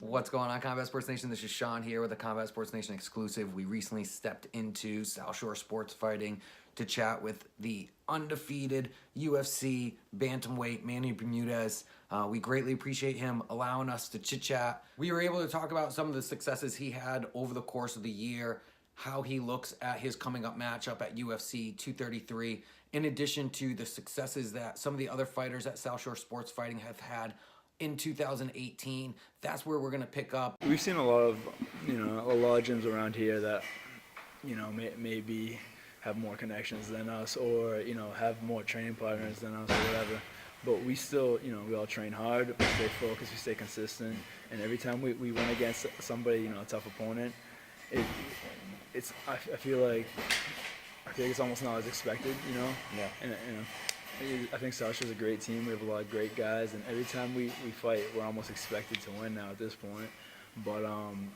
What's going on, Combat Sports Nation? This is Sean here with a Combat Sports Nation exclusive. We recently stepped into South Shore Sports Fighting to chat with the undefeated UFC Bantamweight Manny Bermudez. We greatly appreciate him allowing us to chit-chat. We were able to talk about some of the successes he had over the course of the year, how he looks at his coming up matchup at UFC 233, in addition to the successes that some of the other fighters at South Shore Sports Fighting have had in 2018. That's where we're going to pick up. We've seen a lot of gyms around here that, maybe have more connections than us, or, have more training partners than us, or whatever. But we still, we all train hard, we stay focused, we stay consistent, and every time we win against somebody, a tough opponent, I feel like it's almost not as expected, Yeah. And I think South Shore's a great team. We have a lot of great guys, and every time we fight, we're almost expected to win now at this point. But I'm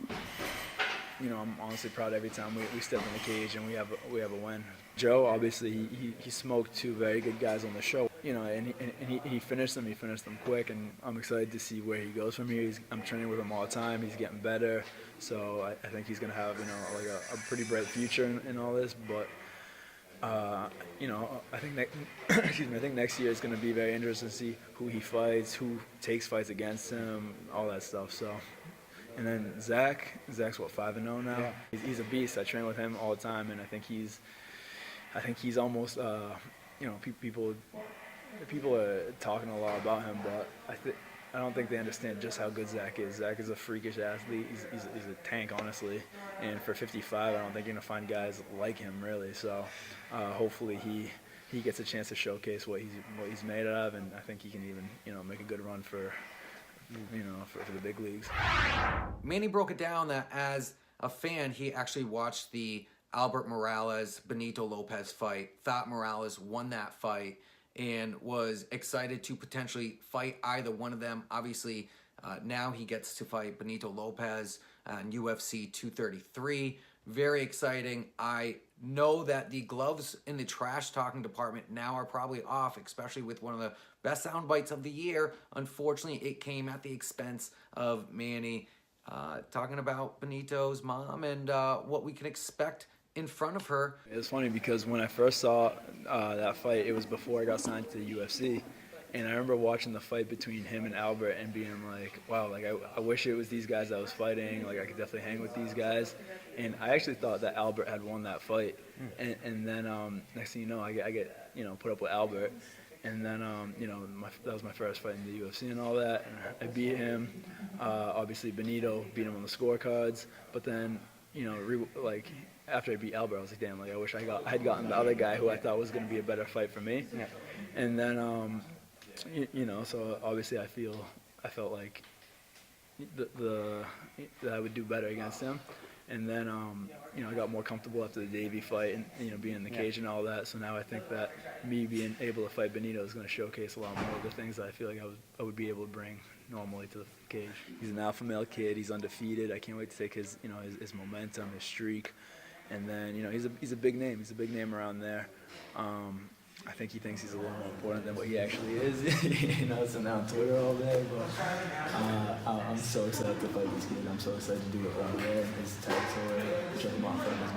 honestly proud every time we step in the cage and we have a win. Joe, obviously, he smoked two very good guys on the show, and he finished them. He finished them quick, and I'm excited to see where he goes from here. I'm training with him all the time. He's getting better, so I think he's gonna have a pretty bright future in all this. But I think I think next year is going to be very interesting to see who he fights, who takes fights against him, all that stuff. So, and then Zach's what, 5-0 now. Yeah. He's a beast. I train with him all the time, and I think he's almost people are talking a lot about him, but I don't think they understand just how good Zach is. Zach is a freakish athlete. He's a tank, honestly. And for 55, I don't think you're gonna find guys like him, really. So hopefully he gets a chance to showcase what he's made of, and I think he can even make a good run for the big leagues. Manny broke it down that as a fan, he actually watched the Albert Morales Benito Lopez fight, thought Morales won that fight, and was excited to potentially fight either one of them. Obviously, now he gets to fight Benito Lopez in UFC 233. Very exciting. I know that the gloves in the trash talking department now are probably off, especially with one of the best sound bites of the year. Unfortunately, it came at the expense of Manny talking about Benito's mom and what we can expect in front of her. It was funny because when I first saw that fight, it was before I got signed to the UFC. And I remember watching the fight between him and Albert and being like, wow, like I wish it was these guys that I was fighting. Like I could definitely hang with these guys. And I actually thought that Albert had won that fight. And then next thing you know, I get put up with Albert. And then that was my first fight in the UFC and all that. And I beat him. Obviously Benito beat him on the scorecards. But then after I beat Albert, I was like, damn, like I wish I had gotten the other guy who I thought was going to be a better fight for me. Yeah. And then so obviously I felt like that I would do better against him. And then I got more comfortable after the Davey fight and being in the cage and all that. So now I think that me being able to fight Benito is going to showcase a lot more of the things that I feel like I would be able to bring normally to the cage. He's an alpha male kid. He's undefeated. I can't wait to take his his momentum, his streak. And then he's a big name. He's a big name around there. I think he thinks he's a little more important than what he actually is. So now on Twitter all day. But I'm so excited to fight this kid. I'm so excited to do it right there in his territory, show him off of his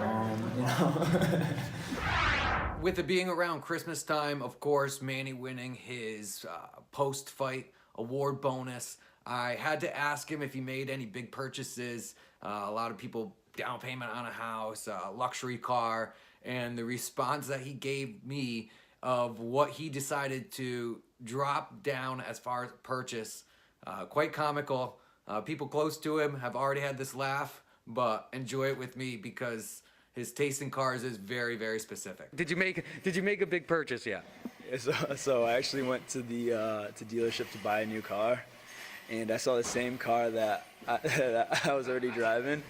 mom. With it being around Christmas time, of course, Manny winning his post-fight award bonus, I had to ask him if he made any big purchases. A lot of people, down payment on a house, luxury car, and the response that he gave me of what he decided to drop down as far as purchase, quite comical. People close to him have already had this laugh, but enjoy it with me because his taste in cars is very, very specific. Did you make a big purchase yet? So I actually went to the dealership to buy a new car. And I saw the same car that I was already driving.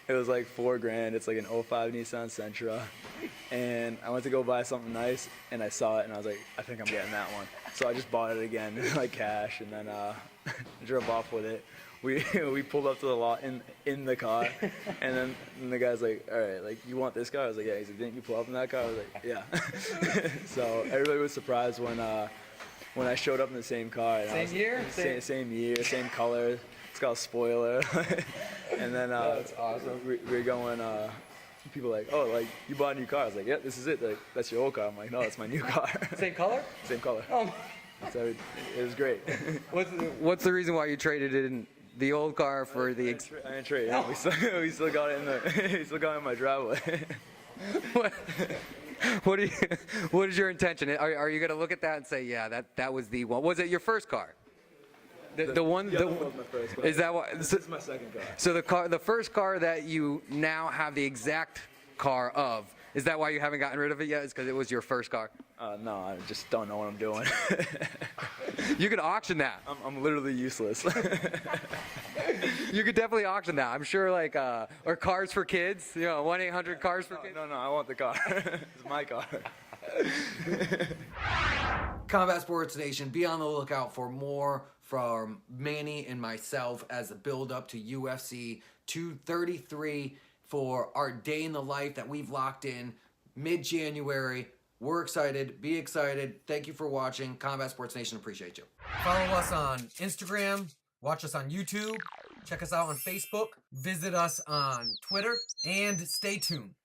It was like $4,000. It's like an '05 Nissan Sentra. And I went to go buy something nice, and I saw it, and I was like, I think I'm getting that one. So I just bought it again, like cash, and then drove off with it. We pulled up to the lot in the car, and then the guy's like, all right, like, you want this car? I was like, yeah. He's like, didn't you pull up in that car? I was like, yeah. So everybody was surprised when when I showed up in the same car. And Same year? Same year, same color. It's got a spoiler. And then That's awesome. we're going. People are like, oh, like you bought a new car. I was like, yeah, this is it. Like that's your old car. I'm like, no, it's my new car. Same color? Same color. Oh. So it was great. What's the reason why you traded in the old car for the? I didn't trade. No, we still got it in the. We still got it in my driveway. What is your intention? Are you gonna look at that and say, yeah, that was the one? Was it your first car? The one. Yeah, that was my first car. Is that what? This is my second car. So the first car that you now have the exact car of, is that why you haven't gotten rid of it yet? Is because it was your first car? No, I just don't know what I'm doing. You could auction that. I'm literally useless. You could definitely auction that. I'm sure, like, or Cars for Kids. 1-800 Cars for Kids. No, I want the car. It's my car. Combat Sports Nation, be on the lookout for more from Manny and myself as a build-up to UFC 233 for our day in the life that we've locked in mid-January. We're excited. Be excited. Thank you for watching. Combat Sports Nation, appreciate you. Follow us on Instagram. Watch us on YouTube. Check us out on Facebook. Visit us on Twitter. And stay tuned.